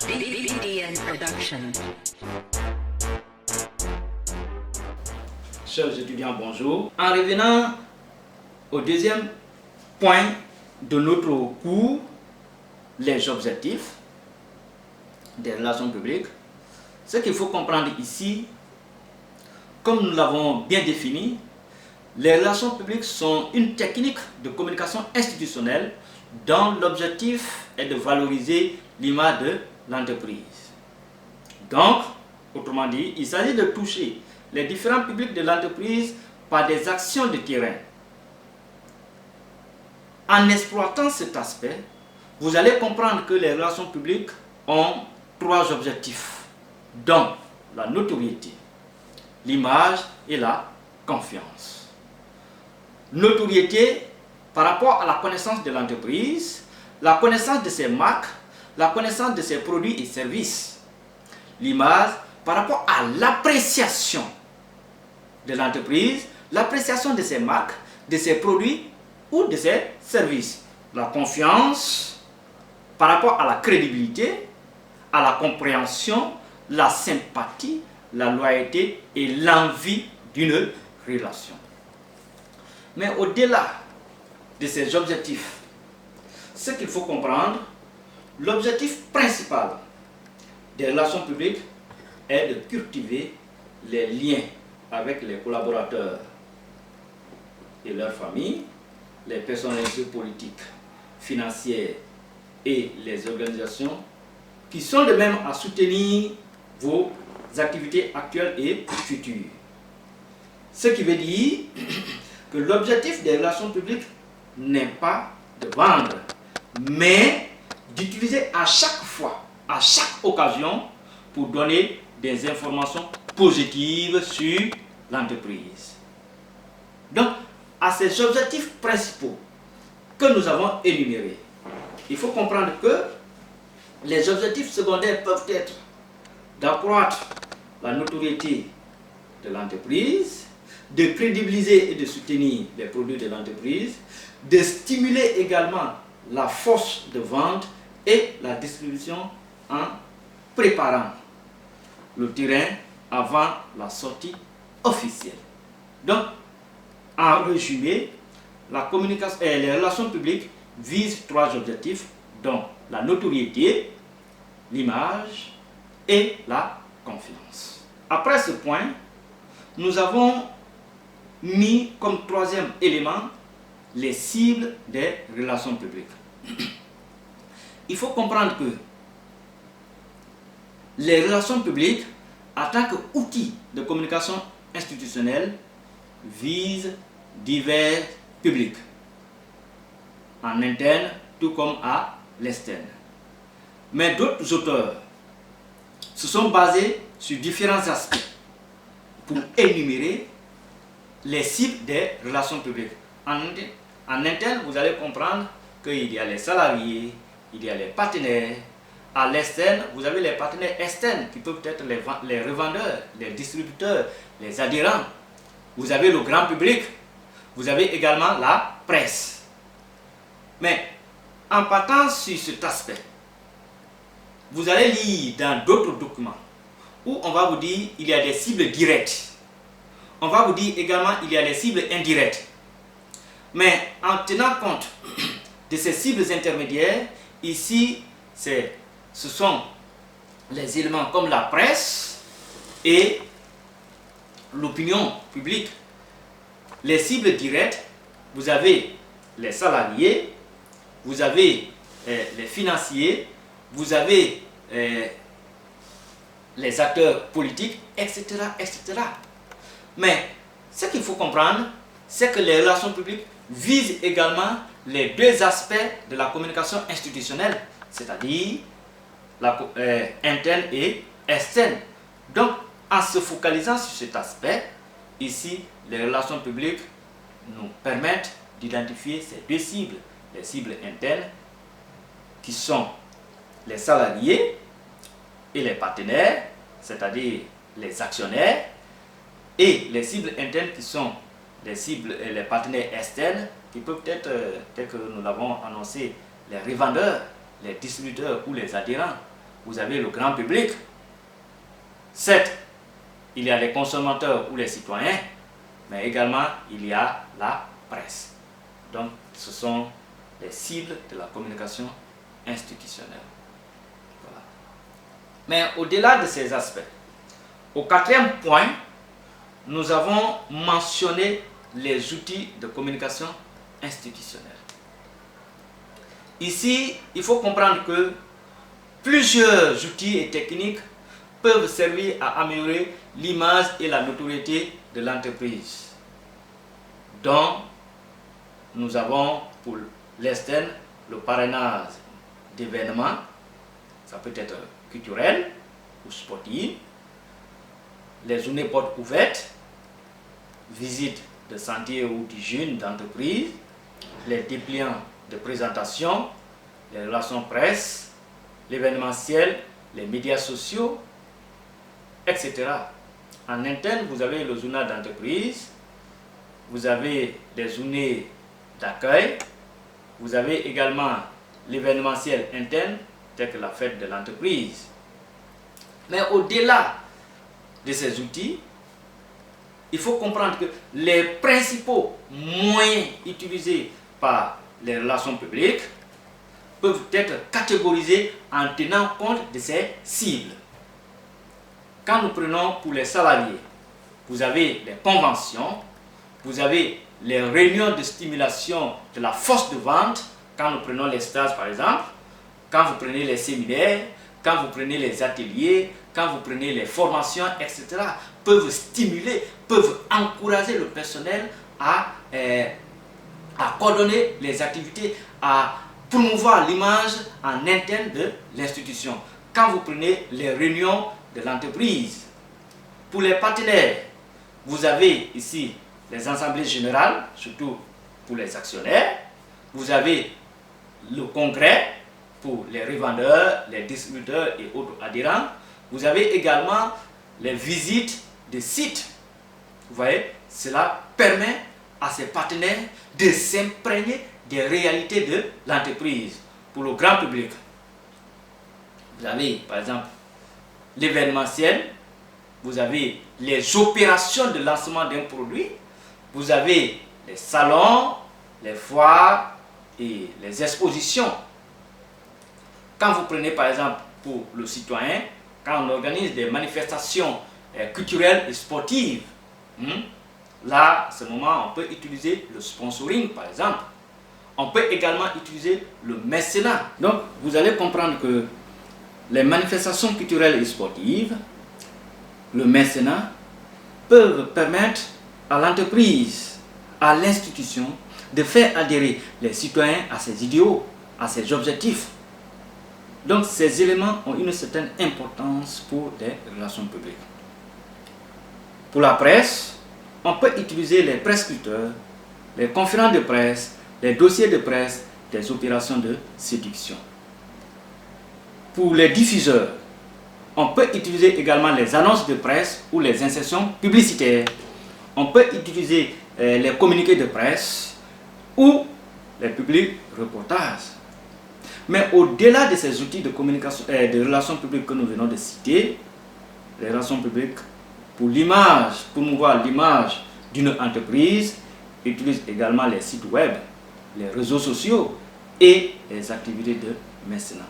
BDN Production. Chers étudiants, bonjour. En revenant au deuxième point de notre cours, les objectifs des relations publiques, ce qu'il faut comprendre ici, comme nous l'avons bien défini, les relations publiques sont une technique de communication institutionnelle dont l'objectif est de valoriser l'image de l'entreprise. Donc, autrement dit, il s'agit de toucher les différents publics de l'entreprise par des actions de terrain. En exploitant cet aspect, vous allez comprendre que les relations publiques ont trois objectifs, dont la notoriété, l'image et la confiance. Notoriété par rapport à la connaissance de l'entreprise, la connaissance de ses marques, la connaissance de ses produits et services. L'image par rapport à l'appréciation de l'entreprise, l'appréciation de ses marques, de ses produits ou de ses services. La confiance par rapport à la crédibilité, à la compréhension, la sympathie, la loyauté et l'envie d'une relation. Mais au-delà de ces objectifs, ce qu'il faut comprendre, l'objectif principal des relations publiques est de cultiver les liens avec les collaborateurs et leurs familles, les personnalités politiques, financières et les organisations qui sont de même à soutenir vos activités actuelles et futures. Ce qui veut dire que l'objectif des relations publiques n'est pas de vendre, mais d'utiliser à chaque fois, à chaque occasion, pour donner des informations positives sur l'entreprise. Donc, à ces objectifs principaux que nous avons énumérés, il faut comprendre que les objectifs secondaires peuvent être d'accroître la notoriété de l'entreprise, de crédibiliser et de soutenir les produits de l'entreprise, de stimuler également la force de vente et la distribution en préparant le terrain avant la sortie officielle. Donc, en résumé, la communication et les relations publiques visent trois objectifs, dont la notoriété, l'image et la confiance. Après ce point, nous avons mis comme troisième élément les cibles des relations publiques. Il faut comprendre que les relations publiques, en tant qu'outil de communication institutionnelle, visent divers publics, en interne tout comme à l'externe. Mais d'autres auteurs se sont basés sur différents aspects pour énumérer les cibles des relations publiques. En interne, vous allez comprendre qu'il y a les salariés, il y a les partenaires. À l'externe, vous avez les partenaires externes qui peuvent être les revendeurs, les distributeurs, les adhérents. Vous avez le grand public, vous avez également la presse. Mais en partant sur cet aspect, vous allez lire dans d'autres documents où on va vous dire qu'il y a des cibles directes. On va vous dire également qu'il y a des cibles indirectes. Mais en tenant compte de ces cibles intermédiaires, ici, ce sont les éléments comme la presse et l'opinion publique. Les cibles directes, vous avez les salariés, vous avez les financiers, vous avez les acteurs politiques, etc., etc. Mais ce qu'il faut comprendre, c'est que les relations publiques visent également les deux aspects de la communication institutionnelle, c'est-à-dire interne et externe. Donc, en se focalisant sur cet aspect, ici, les relations publiques nous permettent d'identifier ces deux cibles. Les cibles internes, qui sont les salariés et les partenaires, c'est-à-dire les actionnaires, et les cibles internes qui sont les partenaires externes, qui peuvent être, tel que nous l'avons annoncé, les revendeurs, les distributeurs ou les adhérents. vous avez le grand public. Certes, il y a les consommateurs ou les citoyens, mais également il y a la presse. Donc, ce sont les cibles de la communication institutionnelle. Voilà. Mais au-delà de ces aspects, au quatrième point, nous avons mentionné les outils de communication institutionnelle. Ici, il faut comprendre que plusieurs outils et techniques peuvent servir à améliorer l'image et la notoriété de l'entreprise. Donc, nous avons pour l'externe le parrainage d'événements, ça peut être culturel ou sportif, les journées portes ouvertes, visites de santé ou d'hygiène d'entreprise, les dépliants de présentation, les relations presse, l'événementiel, les médias sociaux, etc. En interne, vous avez le journal d'entreprise, vous avez les journées d'accueil, vous avez également l'événementiel interne, tel que la fête de l'entreprise. Mais au-delà de ces outils, il faut comprendre que les principaux moyens utilisés par les relations publiques peuvent être catégorisés en tenant compte de ces cibles. Quand nous prenons pour les salariés, vous avez les conventions, vous avez les réunions de stimulation de la force de vente, quand nous prenons les stages par exemple, quand vous prenez les séminaires, quand vous prenez les ateliers, quand vous prenez les formations, etc., peuvent stimuler, peuvent encourager le personnel à coordonner les activités, à promouvoir l'image en interne de l'institution. Quand vous prenez les réunions de l'entreprise, pour les partenaires, vous avez ici les assemblées générales, surtout pour les actionnaires, vous avez le congrès pour les revendeurs, les distributeurs et autres adhérents, vous avez également les visites de sites. Vous voyez, cela permet à ces partenaires de s'imprégner des réalités de l'entreprise pour le grand public. Vous avez par exemple l'événementiel, vous avez les opérations de lancement d'un produit, vous avez les salons, les foires et les expositions. Quand vous prenez par exemple pour le citoyen, quand on organise des manifestations culturelles et sportives, là, à ce moment, on peut utiliser le sponsoring par exemple. On peut également utiliser le mécénat. Donc, vous allez comprendre que les manifestations culturelles et sportives, le mécénat, peuvent permettre à l'entreprise, à l'institution, de faire adhérer les citoyens à ses idéaux, à ses objectifs. Donc, ces éléments ont une certaine importance pour les relations publiques. Pour la presse, on peut utiliser les prescripteurs, les conférences de presse, les dossiers de presse, des opérations de séduction. Pour les diffuseurs, on peut utiliser également les annonces de presse ou les insertions publicitaires. On peut utiliser les communiqués de presse ou les publics reportages. Mais au-delà de ces outils de communication et de relations publiques que nous venons de citer, les relations publiques pour l'image, pour promouvoir l'image d'une entreprise, utilisent également les sites web, les réseaux sociaux et les activités de mécénat.